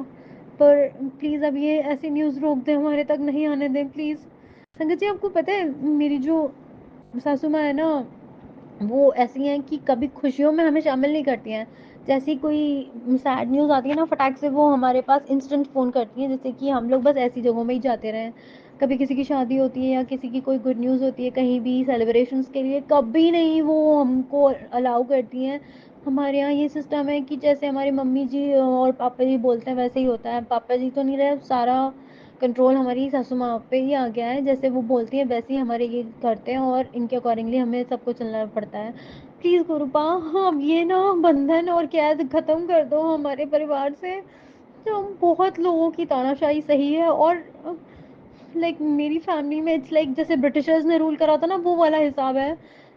Speaker 5: पर प्लीज़ अब ये ऐसी न्यूज़ रोक दें, हमारे तक नहीं आने दें प्लीज़। संगत जी, आपको पता है मेरी जो सासू माँ है ना, वो ऐसी हैं कि कभी खुशियों में हमें शामिल नहीं करती हैं। जैसी कोई सैड न्यूज़ आती है ना, फटाक से वो हमारे पास इंस्टेंट फ़ोन करती हैं, जैसे कि हम लोग बस ऐसी जगहों में ही जाते रहें। कभी किसी की शादी होती है या किसी की कोई गुड न्यूज़ होती है कहीं भी सेलिब्रेशंस के लिए, कभी नहीं वो हमको अलाउ करती हैं। हमारे यहाँ ये सिस्टम है कि जैसे हमारी मम्मी जी और पापा जी बोलते हैं वैसे ही होता है। पापा जी तो नहीं रहे, सारा कंट्रोल हमारी सासू माँ पे ही आ गया है। जैसे वो बोलती हैं वैसे ही हमारे ये करते हैं और इनके अकॉर्डिंगली हमें सबको चलना पड़ता है। प्लीज़ गुरुपा, अब ये ना बंधन और कैद ख़त्म कर दो हमारे परिवार से। तो बहुत लोगों की तानाशाही सही है और लाइक मेरी फैमिली में इट्स लाइक जैसे ब्रिटिशर्स ने रूल करा था ना, वो वाला हिसाब है।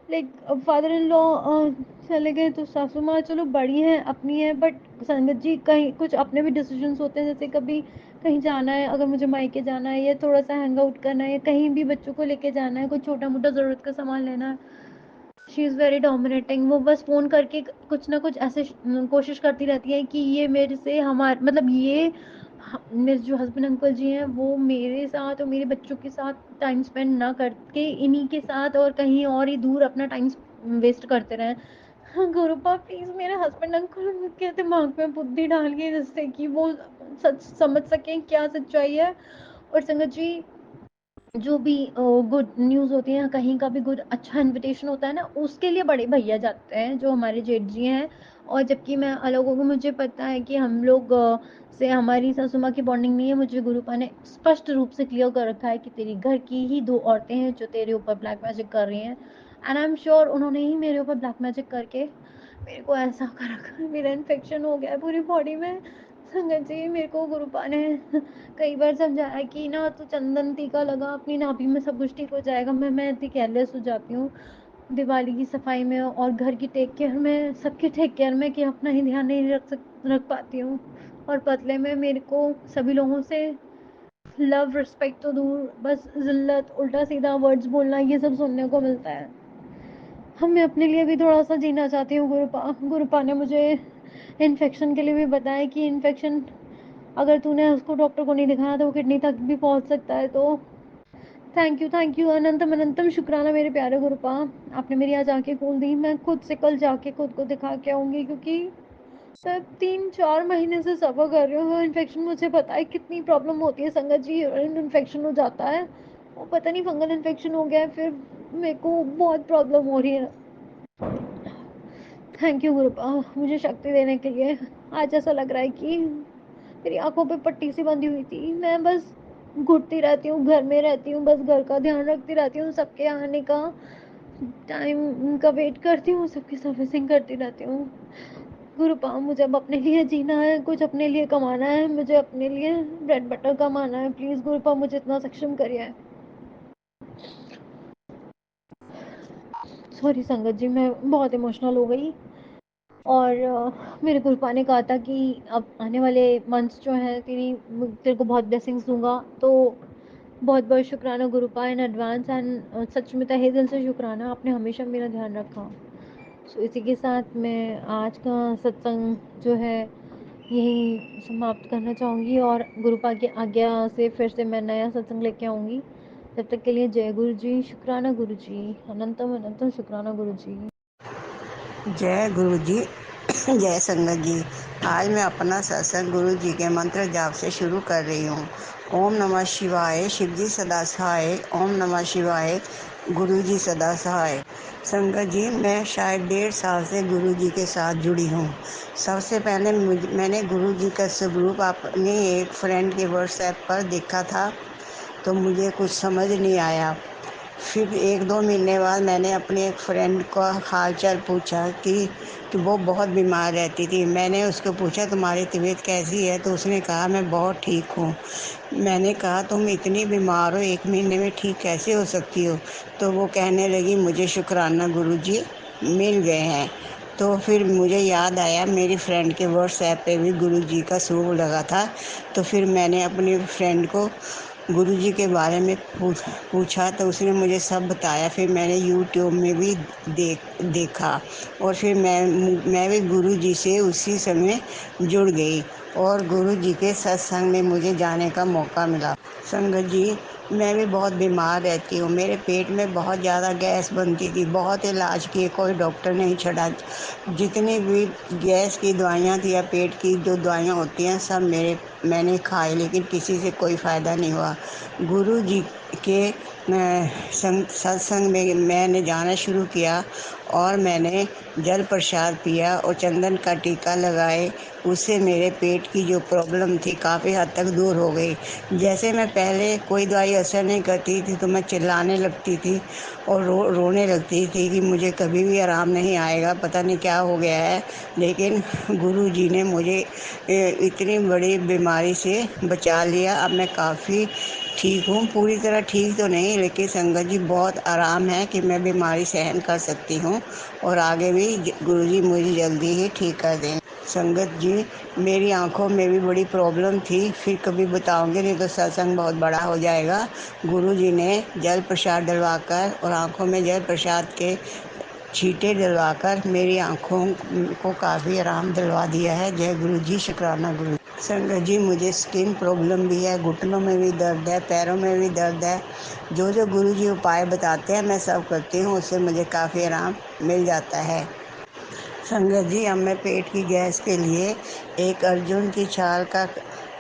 Speaker 5: लाइक फादर इन लॉ चले गए तो सासू माँ चलो बड़ी हैं अपनी है, बट संगत जी कहीं कुछ अपने भी डिसीजंस होते हैं। जैसे कभी कहीं जाना है, अगर मुझे मायके जाना है या थोड़ा सा हैंग आउट करना है या कहीं भी बच्चों को लेके जाना है, कोई छोटा मोटा ज़रूरत का सामान लेना है, शी इज़ वेरी डोमिनेटिंग। वो बस फ़ोन करके कुछ ना कुछ ऐसे कोशिश करती रहती है कि ये मेरे से हमार मतलब ये मेरे जो हस्बैंड अंकल जी हैं वो मेरे साथ और मेरे बच्चों के साथ टाइम स्पेंड ना करके इन्हीं के साथ और कहीं और ही दूर अपना टाइम वेस्ट करते रहें। हाँ गुरुपा, प्लीज़ मेरे हस्बैंड अंकल के दिमाग में बुद्धि डालिए जिससे कि वो सच समझ सकें क्या सच्चाई है। और संगत जी, जो भी गुड न्यूज़ होती है, कहीं का भी गुड अच्छा इनविटेशन होता है ना, उसके लिए बड़े भैया जाते हैं जो हमारे जेठ जी हैं। और जबकि मैं अलग हो गई, मुझे पता है कि हम लोग से हमारी सासू माँ की बॉन्डिंग नहीं है। मुझे गुरुपा ने स्पष्ट रूप से क्लियर कर रखा है कि तेरी घर की ही दो औरतें हैं जो तेरे ऊपर ब्लैक मैजिक कर रही हैं। एंड आई एम श्योर उन्होंने ही मेरे ऊपर ब्लैक मैजिक करके मेरे को ऐसा कर रखा है, मेरा इन्फेक्शन हो गया है पूरी बॉडी में। संगत जी, मेरे को गुरुपा ने कई बार समझाया कि ना तू चंदन टीका लगा अपनी नाभि में, सब कुछ ठीक हो जाएगा। मैं इतनी केयरलेस हो जाती हूँ दिवाली की सफाई में और घर की टेक केयर में, सबकी टेक केयर में, कि अपना ही ध्यान नहीं रख पाती हूँ। और पतले में मेरे को सभी लोगों से लव रिस्पेक्ट तो दूर, बस जिल्लत उल्टा सीधा वर्ड्स बोलना ये सब सुनने को मिलता है। हम मैं अपने लिए भी थोड़ा सा जीना चाहती हूँ गुरुपा। गुरुपा ने मुझे इन्फेक्शन के लिए भी बताया कि इन्फेक्शन अगर तूने उसको डॉक्टर को नहीं दिखाया तो वो किडनी तक भी पहुंच सकता है। तो थैंक यू अनंतम अनंतम शुक्राना मेरे प्यारे गुरुपा, आपने मेरी आज आंखें खोल दी। मैं खुद से कल जाके खुद को दिखा के आऊँगी, क्योंकि मैं 3-4 महीने से सफ़र कर रही हूँ इन्फेक्शन। मुझे पता है कितनी प्रॉब्लम होती है संगत जी, यूरिन इन्फेक्शन हो जाता है, वो पता नहीं फंगल इन्फेक्शन हो गया है, फिर मेरे को बहुत प्रॉब्लम हो रही है। थैंक यू गुरुपा मुझे शक्ति देने के लिए। आज ऐसा लग रहा है कि मेरी आंखों पे पट्टी सी बंधी हुई थी, मैं बस घुटती रहती हूँ, घर में रहती हूँ, बस घर का ध्यान रखती रहती हूँ, सबके आने का टाइम का वेट करती हूँ, सबकी सर्विसिंग करती रहती हूँ। गुरुपा, मुझे अब अपने लिए जीना है, कुछ अपने लिए कमाना है, मुझे अपने लिए ब्रेड बटर कमाना है। प्लीज़ गुरुपा मुझे इतना सक्षम करिए। सॉरी संगत जी, मैं बहुत इमोशनल हो गई। और मेरे गुरुपा ने कहा था कि अब आने वाले मंथ्स जो हैं तेरे को बहुत ब्लेसिंग्स दूंगा। तो बहुत बहुत शुक्राना गुरुपा इन एडवांस। एंड सच में तहे दिल से शुक्राना, आपने हमेशा मेरा ध्यान रखा। सो इसी के साथ मैं आज का सत्संग जो है यही समाप्त करना चाहूँगी और गुरुपा की आज्ञा से फिर से मैं नया सत्संग लेके आऊँगी। तब तक के लिए जय गुरु जी, शुक्राना गुरु जी, अनंतम अनंतम शुक्राना गुरु जी।
Speaker 6: जय गुरु जी। जय संगत जी। आज मैं अपना सत्संग गुरु जी के मंत्र जाप से शुरू कर रही हूँ। ओम नमः शिवाय, शिव जी सदा सहाय। ओम नमः शिवाय, गुरु जी सदा सहाय। संगत जी, मैं शायद 1.5 साल से गुरु जी के साथ जुड़ी हूँ। सबसे पहले मैंने गुरु जी का स्वरूप अपने एक फ्रेंड के व्हाट्सएप पर देखा था, तो मुझे कुछ समझ नहीं आया। फिर 1-2 महीने बाद मैंने अपने एक फ्रेंड का हाल चाल पूछा कि वो बहुत बीमार रहती थी। मैंने उसको पूछा तुम्हारी तबीयत कैसी है, तो उसने कहा मैं बहुत ठीक हूँ। मैंने कहा तुम इतनी बीमार हो, 1 महीने में ठीक कैसे हो सकती हो? तो वो कहने लगी मुझे शुक्राना गुरुजी मिल गए हैं। तो फिर मुझे याद आया मेरी फ्रेंड के व्हाट्सएप पे भी गुरुजी का स्वरूप लगा था। तो फिर मैंने अपनी फ्रेंड को गुरुजी के बारे में पूछा तो उसने मुझे सब बताया। फिर मैंने यूट्यूब में भी देखा और फिर मैं भी गुरुजी से उसी समय जुड़ गई और गुरुजी के सत्संग में मुझे जाने का मौका मिला। संगत जी, मैं भी बहुत बीमार रहती हूँ। मेरे पेट में बहुत ज़्यादा गैस बनती थी, बहुत इलाज किए, कोई डॉक्टर नहीं छड़ा। जितनी भी गैस की दवाइयाँ थी या पेट की जो दवाइयाँ होती हैं सब मैंने खाई, लेकिन किसी से कोई फ़ायदा नहीं हुआ। गुरु जी के सत्संग में मैंने जाना शुरू किया और मैंने जल प्रसाद पिया और चंदन का टीका लगाए। उससे मेरे पेट की जो प्रॉब्लम थी काफ़ी हद तक दूर हो गई। जैसे मैं पहले कोई दवाई असर नहीं करती थी तो मैं चिल्लाने लगती थी और रोने लगती थी कि मुझे कभी भी आराम नहीं आएगा, पता नहीं क्या हो गया है। लेकिन गुरु जी ने मुझे इतनी बड़ी बीमारी से बचा लिया। अब मैं काफ़ी ठीक हूँ, पूरी तरह ठीक तो नहीं, लेकिन संगत जी बहुत आराम है कि मैं बीमारी सहन कर सकती हूँ और आगे भी गुरु जी मुझे जल्दी ही ठीक कर दें। संगत जी, मेरी आंखों में भी बड़ी प्रॉब्लम थी, फिर कभी बताऊंगी, नहीं तो सत्संग बहुत बड़ा हो जाएगा। गुरु जी ने जल प्रसाद डलवाकर और आंखों में जल प्रसाद के छींटे डलवाकर मेरी आँखों को काफ़ी आराम दिलवा दिया है। जय गुरु जी, शुक्राना गुरु। संगत जी, मुझे स्किन प्रॉब्लम भी है, घुटनों में भी दर्द है, पैरों में भी दर्द है। जो जो गुरु जी उपाय बताते हैं मैं सब करती हूँ, उससे मुझे काफ़ी आराम मिल जाता है। संगत जी, अब मैं पेट की गैस के लिए एक अर्जुन की छाल का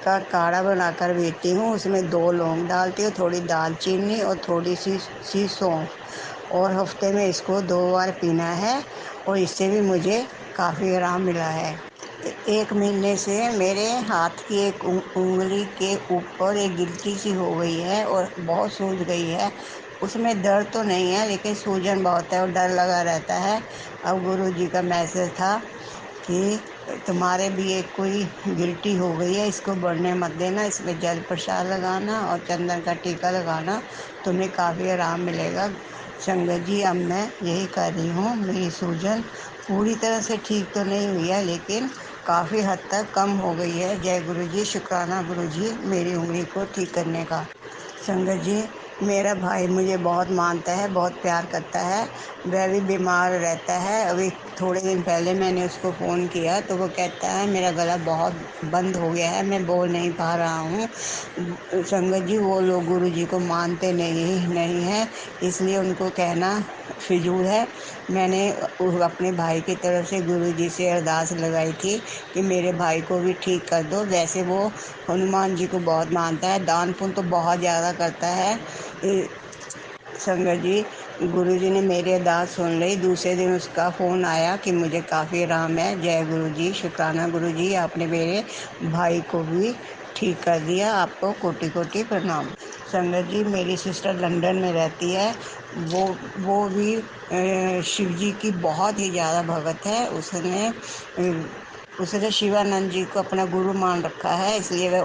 Speaker 6: काढ़ा बनाकर पीती हूँ। उसमें 2 लौंग डालती हूँ, थोड़ी दालचीनी और थोड़ी सी सौंफ, और हफ्ते में इसको 2 बार पीना है और इससे भी मुझे काफ़ी आराम मिला है। 1 महीने से मेरे हाथ की एक उंगली के ऊपर एक गिल्टी सी हो गई है और बहुत सूज गई है। उसमें दर्द तो नहीं है, लेकिन सूजन बहुत है और डर लगा रहता है। अब गुरु जी का मैसेज था कि तुम्हारे भी एक कोई गिल्टी हो गई है, इसको बढ़ने मत देना, इसमें जल प्रसाद लगाना और चंदन का टीका लगाना, तुम्हें काफ़ी आराम मिलेगा। संगत जी, अब मैं यही कर रही हूँ। मेरी सूजन पूरी तरह से ठीक तो नहीं हुई है, लेकिन काफ़ी हद तक कम हो गई है। जय गुरु जी, शुक्राना गुरु जी मेरी उंगली को ठीक करने का। संगत जी, मेरा भाई मुझे बहुत मानता है, बहुत प्यार करता है। वह भी बीमार रहता है। अभी थोड़े दिन पहले मैंने उसको फ़ोन किया तो वो कहता है मेरा गला बहुत बंद हो गया है, मैं बोल नहीं पा रहा हूँ। संगत जी, वो लोग गुरु जी को मानते नहीं हैं, इसलिए उनको कहना फिजूल है। मैंने अपने भाई की तरफ से गुरु जी से अरदास लगाई थी कि मेरे भाई को भी ठीक कर दो। वैसे वो हनुमान जी को बहुत मानता है, दान पुण्य तो बहुत ज़्यादा करता है। संगत जी, गुरु जी ने मेरी अरदास सुन ली। दूसरे दिन उसका फ़ोन आया कि मुझे काफ़ी आराम है। जय गुरु जी, शुक्राना गुरु जी, आपने मेरे भाई को भी ठीक कर दिया, आपको कोटि कोटि प्रणाम। संगत जी, मेरी सिस्टर लंदन में रहती है। वो भी शिव जी की बहुत ही ज़्यादा भगत है। उसने शिवानंद जी को अपना गुरु मान रखा है, इसलिए वह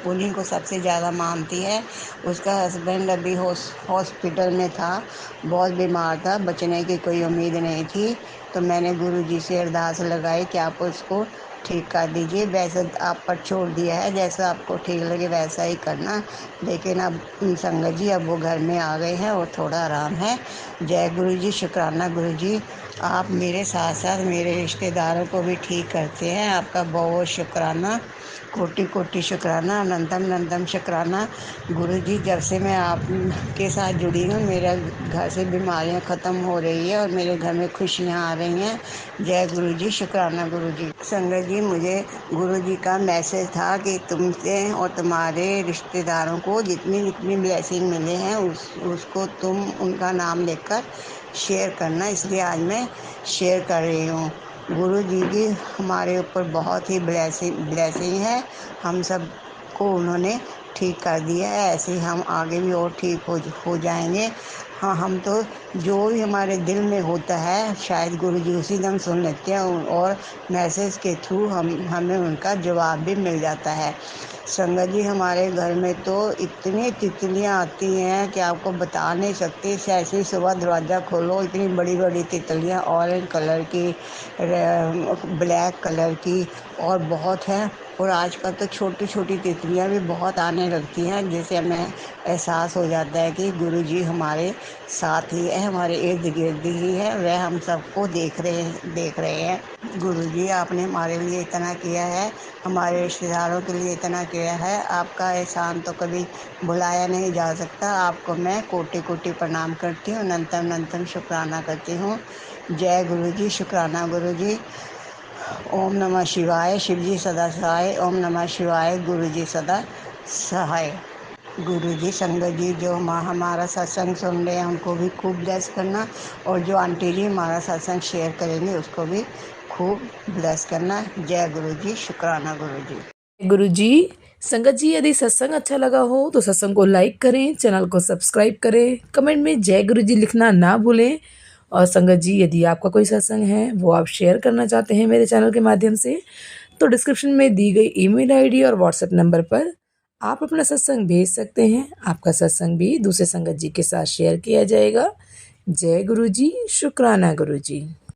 Speaker 6: उन्हीं को सबसे ज़्यादा मानती है। उसका हस्बैंड अभी हॉस्पिटल में था, बहुत बीमार था, बचने की कोई उम्मीद नहीं थी। तो मैंने गुरु जी से अरदास लगाई कि आप उसको ठीक कर दीजिए। वैसे आप पर छोड़ दिया है, जैसा आपको ठीक लगे वैसा ही करना। लेकिन अब संगत जी, अब वो घर में आ गए हैं और थोड़ा आराम है। जय गुरु जी, शुक्राना गुरु जी, आप मेरे साथ साथ मेरे रिश्तेदारों को भी ठीक करते हैं, आपका बहुत शुक्राना, कोटि कोटि शुक्राना, अनंतम अनंतम शुक्राना। गुरु जी, जब से मैं आपके साथ जुड़ी हूँ मेरा घर से बीमारियाँ ख़त्म हो रही है और मेरे घर में खुशियाँ आ रही हैं। जय गुरु जी, शुक्राना गुरु जी। संगत जी, मुझे गुरु जी का मैसेज था कि तुमसे और तुम्हारे रिश्तेदारों को जितनी जितनी ब्लेसिंग मिले हैं उसको तुम उनका नाम लेकर शेयर करना, इसलिए आज मैं शेयर कर रही हूँ। गुरु जी की हमारे ऊपर बहुत ही ब्लेसिंग है। हम सब को उन्होंने ठीक कर दिया है, ऐसे ही हम आगे भी और ठीक हो जाएंगे। हाँ, हम तो जो भी हमारे दिल में होता है शायद गुरुजी उसी दम सुन लेते हैं, और मैसेज के थ्रू हमें उनका जवाब भी मिल जाता है। संगत जी, हमारे घर में तो इतनी तितलियाँ आती हैं कि आपको बता नहीं सकती। जैसे ही सुबह दरवाज़ा खोलो इतनी बड़ी बड़ी तितलियाँ, ऑरेंज कलर की, ब्लैक कलर की, और बहुत हैं। और आजकल तो छोटी छोटी तितलियाँ भी बहुत आने लगती हैं, जिससे हमें एहसास हो जाता है कि गुरुजी हमारे साथ ही है, हमारे इर्द गिर्द ही है, वह हम सबको देख रहे हैं। गुरुजी, आपने हमारे लिए इतना किया है, हमारे रिश्तेदारों के लिए इतना किया है, आपका एहसान तो कभी भुलाया नहीं जा सकता। आपको मैं कोटि कोटि प्रणाम करती हूँ, अनंतम अनंतम शुक्राना करती हूँ। जय गुरुजी, शुक्राना गुरुजी। ओम नमः शिवाय, शिवजी सदा सहाय। ओम नमः शिवाय, गुरुजी सदा सहाय। गुरुजी, संगत जी जो हमारा सत्संग सुन रहे हैं उनको भी खूब ब्लेस करना, और जो आंटी जी हमारा सत्संग शेयर करेंगे उसको भी खूब ब्लेस करना। जय गुरुजी, शुक्राना गुरुजी।
Speaker 1: गुरुजी। संगत जी, यदि सत्संग अच्छा लगा हो तो सत्संग को लाइक करें, चैनल को सब्सक्राइब करें, कमेंट में जय गुरुजी लिखना ना भूलें। और संगत जी, यदि आपका कोई सत्संग है वो आप शेयर करना चाहते हैं मेरे चैनल के माध्यम से, तो डिस्क्रिप्शन में दी गई ईमेल आईडी और व्हाट्सएप नंबर पर आप अपना सत्संग भेज सकते हैं। आपका सत्संग भी दूसरे संगत जी के साथ शेयर किया जाएगा। जय गुरुजी, शुक्राना गुरुजी।